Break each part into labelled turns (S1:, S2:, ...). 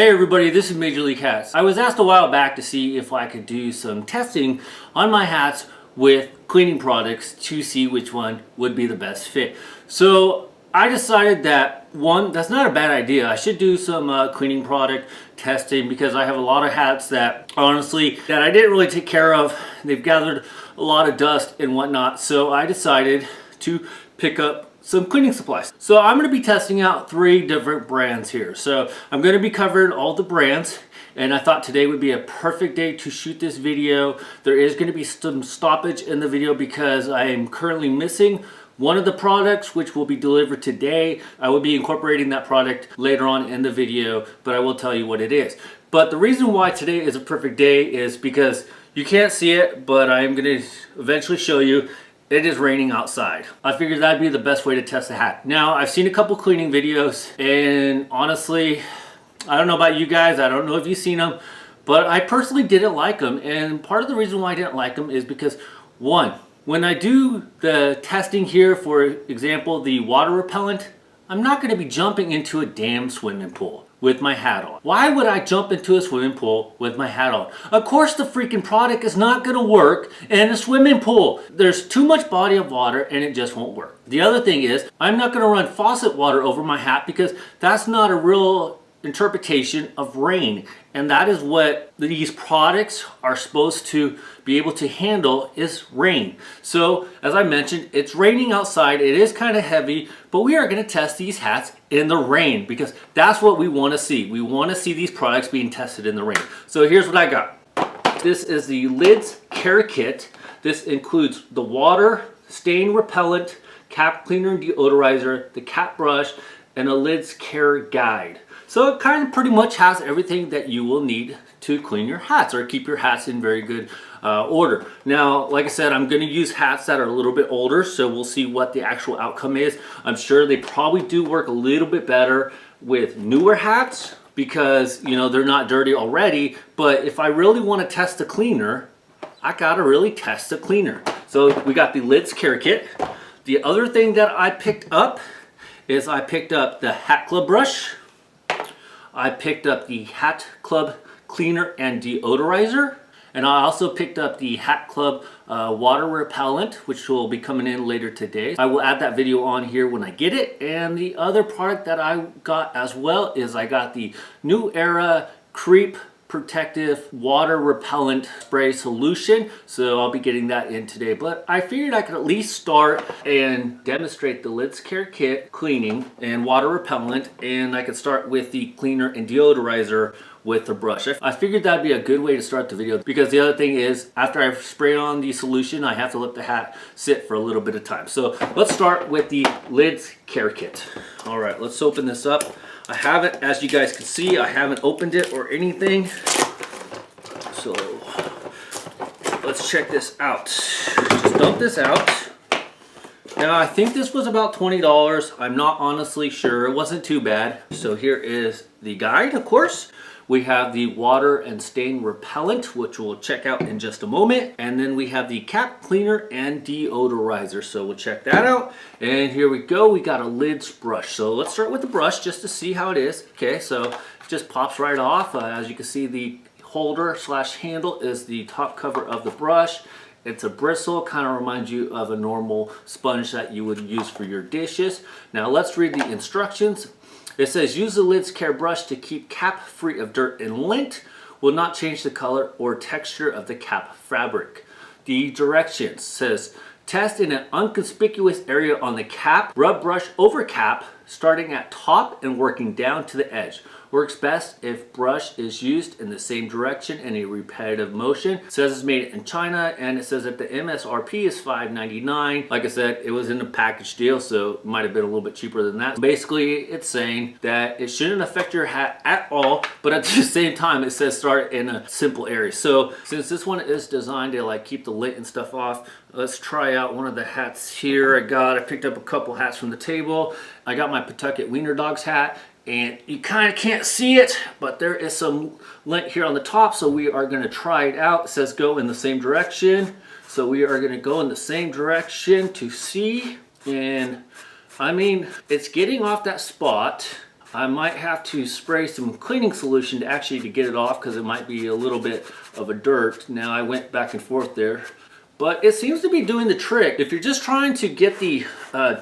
S1: Hey everybody, this is Major League Hats. I was asked a while back to see if I could do some testing on my hats with cleaning products to see which one would be the best fit. So I decided that one, that's not a bad idea. I should do some cleaning product testing because I have a lot of hats that honestly that I didn't really take care of. They've gathered a lot of dust and whatnot. So I decided to pick up some cleaning supplies. So I'm going to be testing out 3 different brands here. So I'm going to be covering all the brands, and I thought today would be a perfect day to shoot this video. There is going to be some stoppage in the video because I am currently missing one of the products which will be delivered today. I will be incorporating that product later on in the video, but I will tell you what it is. But the reason why today is a perfect day is because you can't see it, but I am going to eventually show you. It is raining outside. I figured that'd be the best way to test the hat. Now, I've seen a couple cleaning videos, and honestly, I don't know about you guys, I don't know if you've seen them, but I personally didn't like them. And part of the reason why I didn't like them is because, one, when I do the testing here, for example, the water repellent, I'm not gonna be jumping into a damn swimming pool with my hat on. Why would I jump into a swimming pool with my hat on? Of course the freaking product is not gonna work in a swimming pool. There's too much body of water and it just won't work. The other thing is, I'm not gonna run faucet water over my hat because that's not a real interpretation of rain, and that is what these products are supposed to be able to handle, is rain. So as I mentioned, it's raining outside. It is kind of heavy, but we are going to test these hats in the rain because that's what we want to see. We want to see these products being tested in the rain. So here's what I got. This is the Lids Care Kit. This includes the water, stain repellent, cap cleaner and deodorizer, the cap brush, and a Lids Care guide. So it kind of pretty much has everything that you will need to clean your hats or keep your hats in very good order. Now, like I said, I'm going to use hats that are a little bit older, so we'll see what the actual outcome is. I'm sure they probably do work a little bit better with newer hats because, you know, they're not dirty already. But if I really want to test the cleaner, I got to really test the cleaner. So we got the Lids Care Kit. The other thing that I picked up is I picked up the Hat Club brush. I picked up the Hat Club cleaner and deodorizer, and I also picked up the Hat Club water repellent, which will be coming in later today. I will add that video on here when I get it. And the other product that I got as well is I got the New Era Crep protective water repellent spray solution, so I'll be getting that in today. But I figured I could at least start and demonstrate the Lids Care Kit cleaning and water repellent, and I could start with the cleaner and deodorizer with the brush. I figured that'd be a good way to start the video because the other thing is, after I've sprayed on the solution, I have to let the hat sit for a little bit of time. So let's start with the Lids Care Kit. All right, let's open this up. I haven't, as you guys can see, I haven't opened it or anything. So let's check this out. Just dump this out. Now I think this was about $20. I'm not honestly sure. It wasn't too bad. So here is the guide, of course. We have the water and stain repellent, which we'll check out in just a moment. And then we have the cap cleaner and deodorizer. So we'll check that out. And here we go. We got a Lids brush. So let's start with the brush just to see how it is. Okay, so it just pops right off. As you can see, the holder slash handle is the top cover of the brush. It's a bristle, kind of reminds you of a normal sponge that you would use for your dishes. Now let's read the instructions. It says, use the Lids Care brush to keep cap free of dirt and lint. Will not change the color or texture of the cap fabric. The directions says, test in an unconspicuous area on the cap. Rub brush over cap, starting at top and working down to the edge. Works best if brush is used in the same direction in a repetitive motion. It says it's made in China, and it says that the MSRP is $5.99. Like I said, it was in a package deal, so it might have been a little bit cheaper than that. Basically, it's saying that it shouldn't affect your hat at all, but at the same time, it says start in a simple area. So since this one is designed to like keep the lint and stuff off, let's try out one of the hats here. I picked up a couple hats from the table. I got my Pawtucket Wiener Dogs hat. And you kind of can't see it, but there is some lint here on the top, so we are going to try it out. It says go in the same direction, so we are going to go in the same direction to see. And I mean, it's getting off that spot. I might have to spray some cleaning solution to actually get it off because it might be a little bit of a dirt. Now I went back and forth there, but it seems to be doing the trick. If you're just trying to get the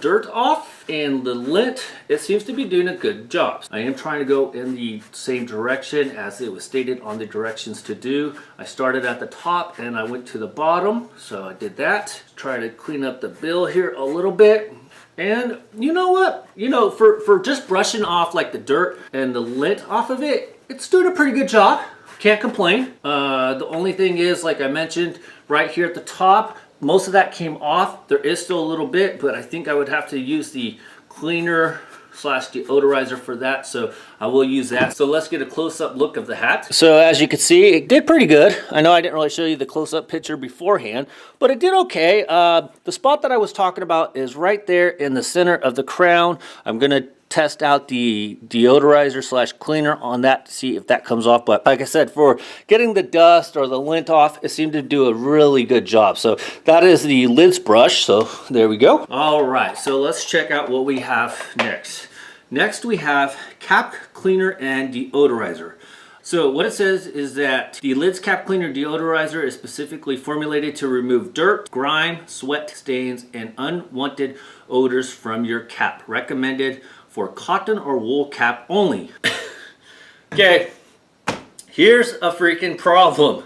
S1: dirt off and the lint, it seems to be doing a good job. I am trying to go in the same direction as it was stated on the directions to do. I started at the top and I went to the bottom, so I did that. Try to clean up the bill here a little bit. And you know what? You know, for just brushing off like the dirt and the lint off of it, it's doing a pretty good job. Can't complain. The only thing is, like I mentioned, right here at the top, most of that came off. There is still a little bit, but I think I would have to use the cleaner slash deodorizer for that, so I will use that. So let's get a close-up look of the hat. So as you can see, it did pretty good. I know I didn't really show you the close-up picture beforehand, but it did okay. The spot that I was talking about is right there in the center of the crown. I'm gonna test out the deodorizer slash cleaner on that to see if that comes off, but like I said, for getting the dust or the lint off, it seemed to do a really good job. So that is the lids brush, so there we go. All right, so let's check out what we have next. Next we have cap cleaner and deodorizer. So what it says is that the lids cap cleaner deodorizer is specifically formulated to remove dirt, grime, sweat stains, and unwanted odors from your cap. Recommended for cotton or wool cap only. Okay, here's a freaking problem.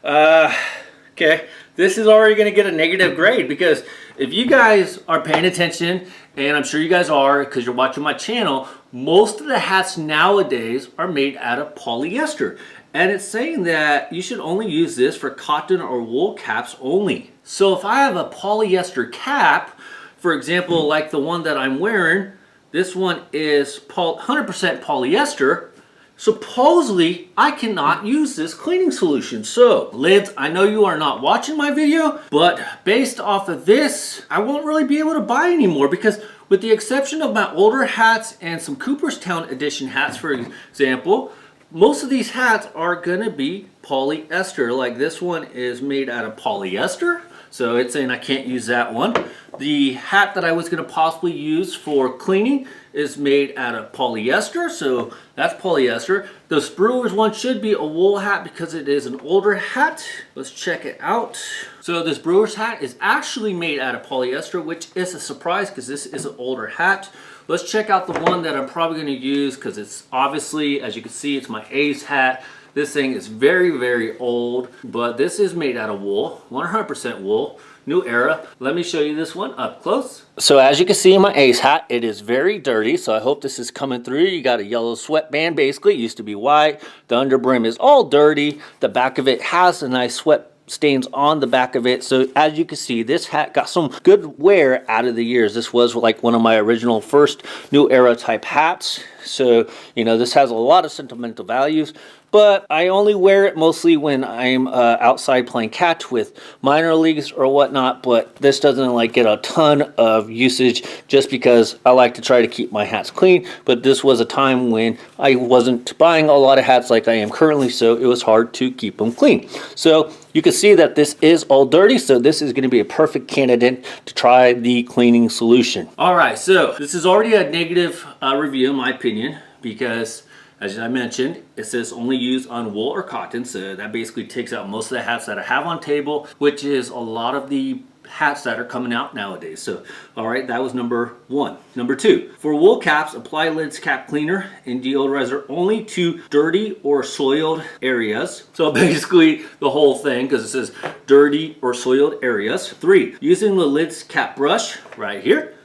S1: Okay, this is already going to get a negative grade because if you guys are paying attention, and I'm sure you guys are because you're watching my channel, most of the hats nowadays are made out of polyester. And it's saying that you should only use this for cotton or wool caps only. So if I have a polyester cap, for example, like the one that I'm wearing, this one is 100% polyester. Supposedly, I cannot use this cleaning solution. So, lids, I know you are not watching my video, but based off of this, I won't really be able to buy anymore because with the exception of my older hats and some Cooperstown edition hats, for example, most of these hats are gonna be polyester. Like this one is made out of polyester. So it's saying I can't use that one. The hat that I was going to possibly use for cleaning is made out of polyester, so that's polyester. The Spruers one should be a wool hat because it is an older hat. Let's check it out. So this Brewers hat is actually made out of polyester, which is a surprise because this is an older hat. Let's check out the one that I'm probably going to use because it's obviously, as you can see, it's my Ace hat. This thing is very, very old, but this is made out of wool, 100% wool, new era. Let me show you this one up close. So as you can see in my Ace hat, it is very dirty, so I hope this is coming through. You got a yellow sweatband basically, it used to be white. The underbrim is all dirty. The back of it has a nice sweat stains on the back of it. So as you can see, this hat got some good wear out of the years. This was like one of my original first new era type hats. So, you know, this has a lot of sentimental values, but I only wear it mostly when I'm outside playing catch with minor leagues or whatnot, but this doesn't like get a ton of usage just because I like to try to keep my hats clean. But this was a time when I wasn't buying a lot of hats like I am currently, so it was hard to keep them clean. So you can see that this is all dirty, so this is going to be a perfect candidate to try the cleaning solution. All right, so this is already a negative review in my opinion because, as I mentioned, it says only use on wool or cotton, so that basically takes out most of the hats that I have on table, which is a lot of the hats that are coming out nowadays. So, all right, that was number one. Number two, for wool caps, apply lids cap cleaner and deodorizer only to dirty or soiled areas. So basically the whole thing, because it says dirty or soiled areas. Three, using the lids cap brush right here.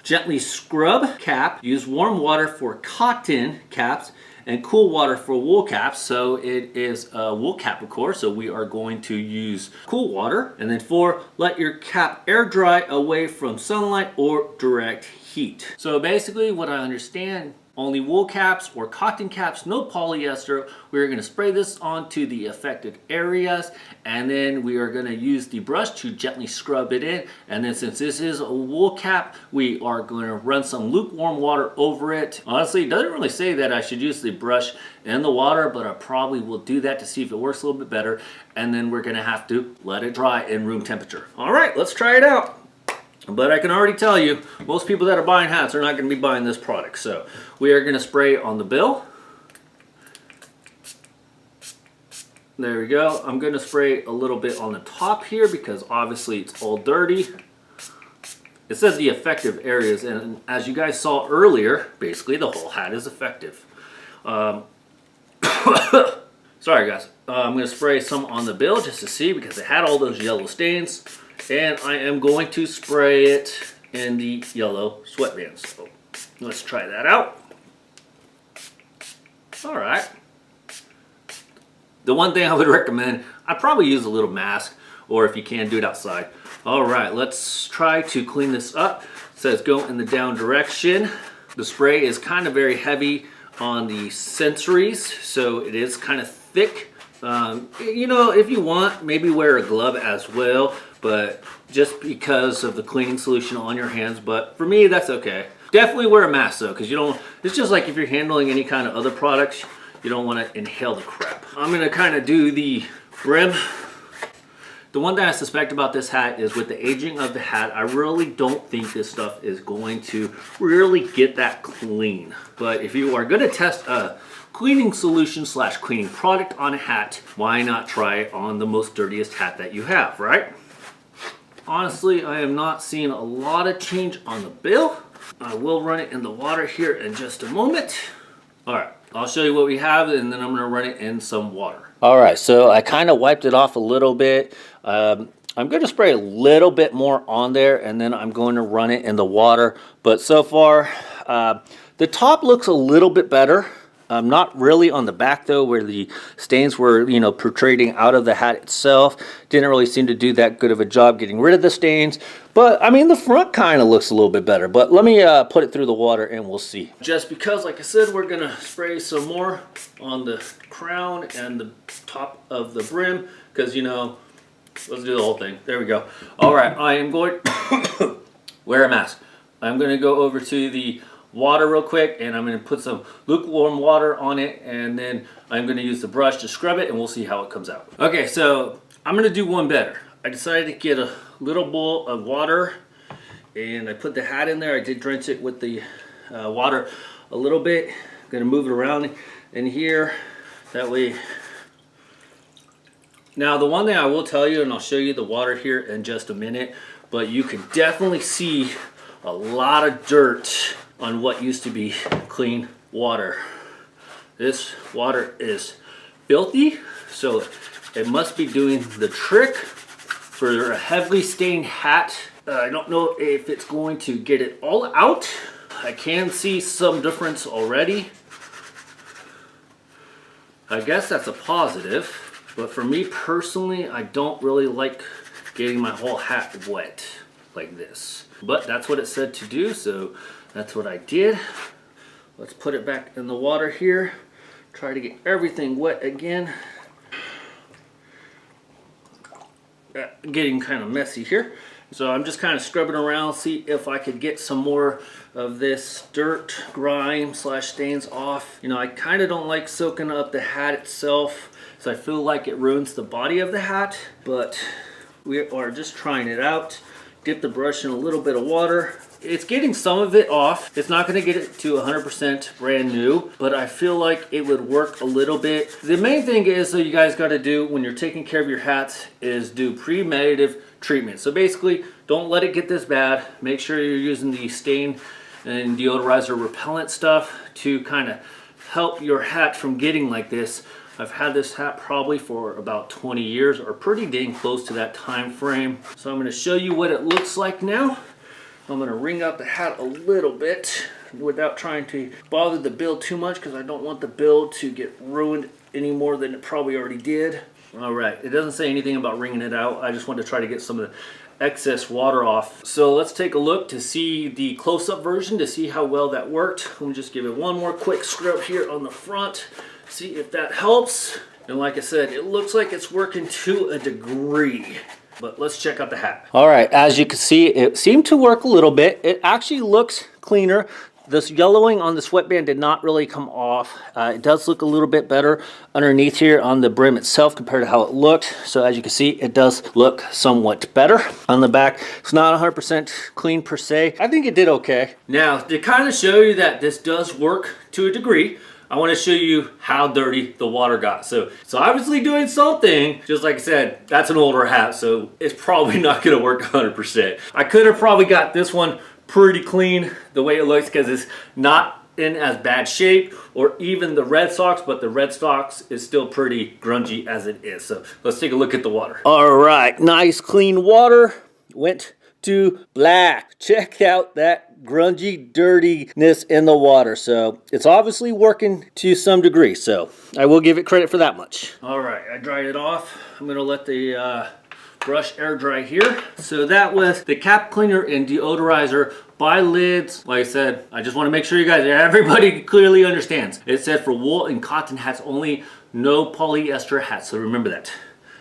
S1: Gently scrub cap. Use warm water for cotton caps and cool water for wool caps. So it is a wool cap, of course, so we are going to use cool water. And then 4, let your cap air dry away from sunlight or direct heat. So basically what I understand, only wool caps or cotton caps, no polyester. We're going to spray this onto the affected areas, and then we are going to use the brush to gently scrub it in. And then since this is a wool cap, we are going to run some lukewarm water over it. Honestly, it doesn't really say that I should use the brush in the water, but I probably will do that to see if it works a little bit better. And then we're going to have to let it dry in room temperature. All right, let's try it out. But I can already tell you, most people that are buying hats are not going to be buying this product. So we are going to spray on the bill. There we go. I'm going to spray a little bit on the top here because obviously it's all dirty. It says the effective areas, and as you guys saw earlier, basically the whole hat is effective. Sorry guys. I'm going to spray some on the bill just to see because it had all those yellow stains. And I am going to spray it in the yellow sweatbands. So let's try that out. All right. The one thing I would recommend, I'd probably use a little mask, or if you can, do it outside. All right, let's try to clean this up. It says go in the down direction. The spray is kind of very heavy on the sensories, so it is kind of thick. You know, if you want, maybe wear a glove as well, but just because of the cleaning solution on your hands. But for me, that's okay. Definitely wear a mask though, because you don't, it's just like if you're handling any kind of other products, you don't want to inhale the crap. I'm going to kind of do the brim. The one thing I suspect about this hat is with the aging of the hat, I really don't think this stuff is going to really get that clean. But if you are going to test a cleaning solution / cleaning product on a hat, why not try it on the most dirtiest hat that you have, right? Honestly, I am not seeing a lot of change on the bill. I will run it in the water here in just a moment. All right, I'll show you what we have, and then I'm going to run it in some water. All right, so I kind of wiped it off a little bit. I'm going to spray a little bit more on there, and then I'm going to run it in the water. But so far, the top looks a little bit better. Not really on the back though, where the stains were, you know, protruding out of the hat itself. Didn't really seem to do that good of a job getting rid of the stains. But I mean, the front kind of looks a little bit better. But let me put it through the water and we'll see. Just because, like I said, we're gonna spray some more on the crown and the top of the brim, because, you know, let's do the whole thing. There we go. All right, I am going wear a mask. I'm gonna go over to the water real quick, and I'm going to put some lukewarm water on it, and then I'm going to use the brush to scrub it, and we'll see how it comes out. Okay, so I'm going to do one better. I decided to get a little bowl of water, and I put the hat in there. I did drench it with the water a little bit. I'm going to move it around in here, that way. Now the one thing I will tell you, and I'll show you the water here in just a minute, but you can definitely see a lot of dirt on what used to be clean water. This water is filthy, so it must be doing the trick for a heavily stained hat. I don't know if it's going to get it all out. I can see some difference already. I guess that's a positive, but for me personally, I don't really like getting my whole hat wet like this. But that's what it said to do, so that's what I did. Let's put it back in the water here. Try to get everything wet again. Getting kind of messy here. So I'm just kind of scrubbing around, see if I could get some more of this dirt, grime / stains off. You know, I kind of don't like soaking up the hat itself, so I feel like it ruins the body of the hat, but we are just trying it out. Dip the brush in a little bit of water. It's getting some of it off. It's not going to get it to 100% brand new, but I feel like it would work a little bit. The main thing is that you guys got to do when you're taking care of your hats is do preventative treatment. So basically, don't let it get this bad. Make sure you're using the stain and deodorizer repellent stuff to kind of help your hat from getting like this. I've had this hat probably for about 20 years, or pretty dang close to that time frame. So I'm going to show you what it looks like now. I'm going to wring out the hat a little bit without trying to bother the bill too much, because I don't want the bill to get ruined any more than it probably already did. All right, it doesn't say anything about wringing it out. I just want to try to get some of the excess water off. So let's take a look to see the close-up version to see how well that worked. Let me just give it one more quick scrub here on the front. See if that helps. And like I said, it looks like it's working to a degree. But let's check out the hat. All right, as you can see, it seemed to work a little bit. It actually looks cleaner this yellowing on the sweatband did not really come off. It does look a little bit better underneath here on the brim itself compared to how it looked. So as you can see, it does look somewhat better. On the back, it's not 100% clean per se. I think it did okay. Now, to kind of show you that this does work to a degree, I want to show you how dirty the water got. So obviously doing something, just like I said, that's an older hat, so it's probably not going to work 100%. I could have probably got this one pretty clean the way it looks because it's not in as bad shape, or even the Red Sox, but the Red Sox is still pretty grungy as it is. So let's take a look at the water. All right, nice clean water. Went to black. Check out that grungy dirtiness in the water. So it's obviously working to some degree, so I will give it credit for that much. All right, I dried it off. I'm gonna let the brush air dry here. So that was the cap cleaner and deodorizer by Lids. Like I said, I just want to make sure you guys, everybody clearly understands. It said for wool and cotton hats only, no polyester hats, so remember that.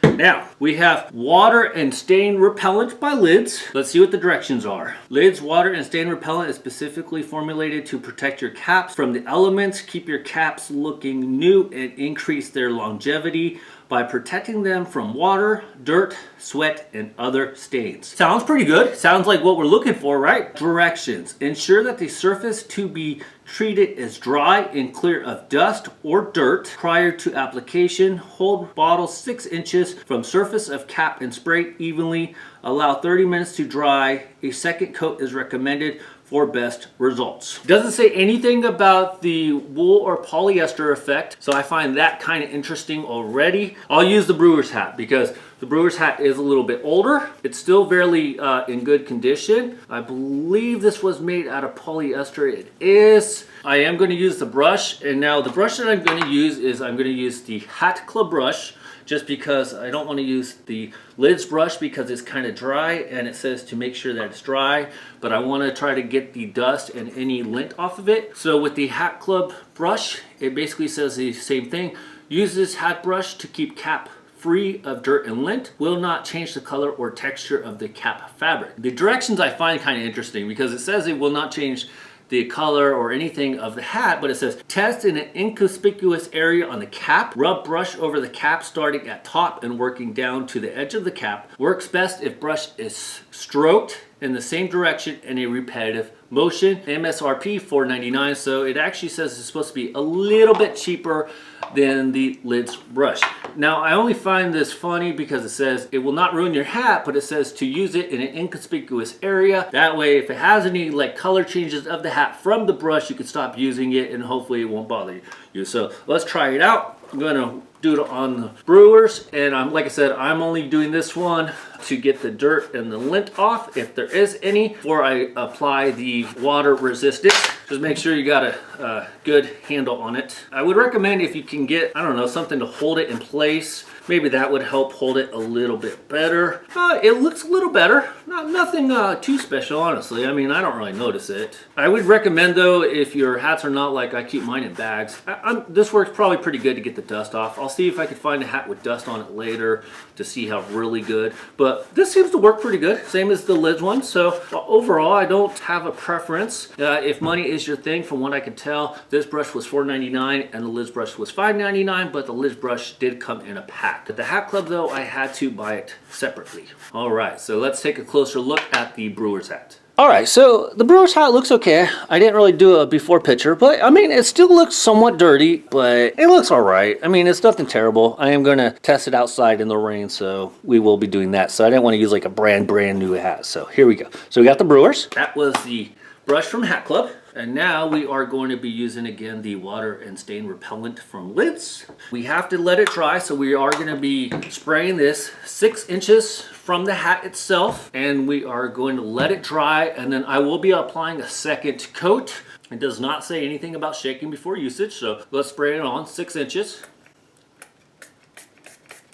S1: Now, we have water and stain repellent by Lids. Let's see what the directions are. Lids water and stain repellent is specifically formulated to protect your caps from the elements, keep your caps looking new, and increase their longevity by protecting them from water, dirt, sweat, and other stains. Sounds pretty good. Sounds like what we're looking for, right? Directions. Ensure that the surface to be treated is dry and clear of dust or dirt prior to application. Hold bottle 6 inches from surface of cap and spray evenly. Allow 30 minutes to dry. A second coat is recommended for best results. Doesn't say anything about the wool or polyester effect, so I find that kind of interesting already. I'll use the brewer's hat because the brewer's hat is a little bit older. It's still fairly in good condition. I believe this was made out of polyester. It is. I am going to use the brush, and now the brush that I'm going to use is I'm going to use the Hat Club brush, just because I don't want to use the Lids brush because it's kind of dry and it says to make sure that it's dry, but I want to try to get the dust and any lint off of it. So with the Hat Club brush, it basically says the same thing. Use this hat brush to keep cap free of dirt and lint. Will not change the color or texture of the cap fabric. The directions I find kind of interesting because it says it will not change the color or anything of the hat, but it says test in an inconspicuous area on the cap. Rub brush over the cap starting at top and working down to the edge of the cap. Works best if brush is stroked in the same direction in a repetitive motion. MSRP $4.99, so it actually says it's supposed to be a little bit cheaper than the Lids brush. Now, I only find this funny because it says it will not ruin your hat, but it says to use it in an inconspicuous area. That way, if it has any like color changes of the hat from the brush, you can stop using it and hopefully it won't bother you. So let's try it out. I'm gonna do it on the brewers, and like I said, I'm only doing this one to get the dirt and the lint off, if there is any, before I apply the water resistance. Just make sure you got a good handle on it. I would recommend if you can get, I don't know, something to hold it in place. Maybe that would help hold it a little bit better. It looks a little better. Nothing too special, honestly. I mean, I don't really notice it. I would recommend, though, if your hats are not like I keep mine in bags, this works probably pretty good to get the dust off. I'll see if I can find a hat with dust on it later to see how really good. But this seems to work pretty good, same as the Lids one. So overall, I don't have a preference. If money is your thing, from what I can tell, this brush was $4.99 and the Lids brush was $5.99, but the Lids brush did come in a pack. At the Hat Club, though, I had to buy it separately. All right, so let's take a closer look at the brewer's hat. All right, so the brewer's hat looks okay. I didn't really do a before picture, but I mean, it still looks somewhat dirty, but it looks all right. I mean, it's nothing terrible. I am gonna test it outside in the rain, so we will be doing that. So I didn't want to use like a brand new hat. So here we go. So we got the brewers. That was the brush from Hat Club. And now we are going to be using again the water and stain repellent from Lids. We have to let it dry, so we are going to be spraying this 6 inches from the hat itself, and we are going to let it dry, and then I will be applying a second coat. It does not say anything about shaking before usage, so let's spray it on 6 inches.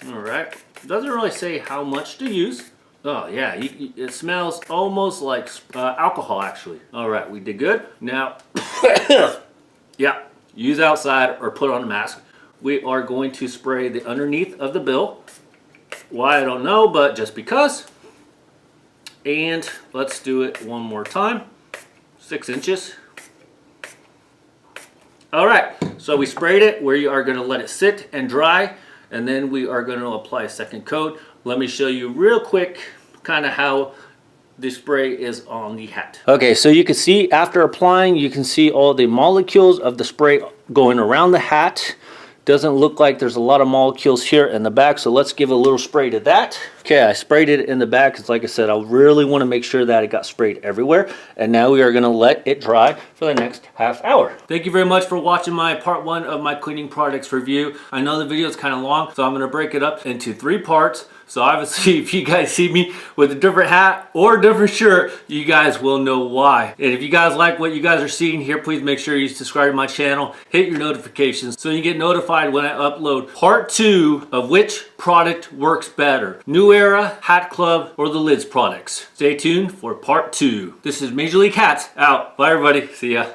S1: All right, it doesn't really say how much to use. Oh yeah, it smells almost like alcohol actually. All right, we did good. Now, yeah, use outside or put on a mask. We are going to spray the underneath of the bill. Why, I don't know, but just because. And let's do it one more time. 6 inches. All right, so we sprayed it. We are going to let it sit and dry, and then we are going to apply a second coat. Let me show you real quick kind of how the spray is on the hat. Okay, so you can see after applying, you can see all the molecules of the spray going around the hat. Doesn't look like there's a lot of molecules here in the back, so let's give a little spray to that. Okay, I sprayed it in the back because, like I said, I really want to make sure that it got sprayed everywhere. And now we are going to let it dry for the next half hour. Thank you very much for watching my part 1 of my cleaning products review. I know the video is kind of long, so I'm going to break it up into 3 parts. So obviously, if you guys see me with a different hat or a different shirt, you guys will know why. And if you guys like what you guys are seeing here, please make sure you subscribe to my channel, hit your notifications so you get notified when I upload part 2 of which product works better. New Era, Hat Club, or the Lids products. Stay tuned for part 2. This is Major League Hats out. Bye everybody. See ya.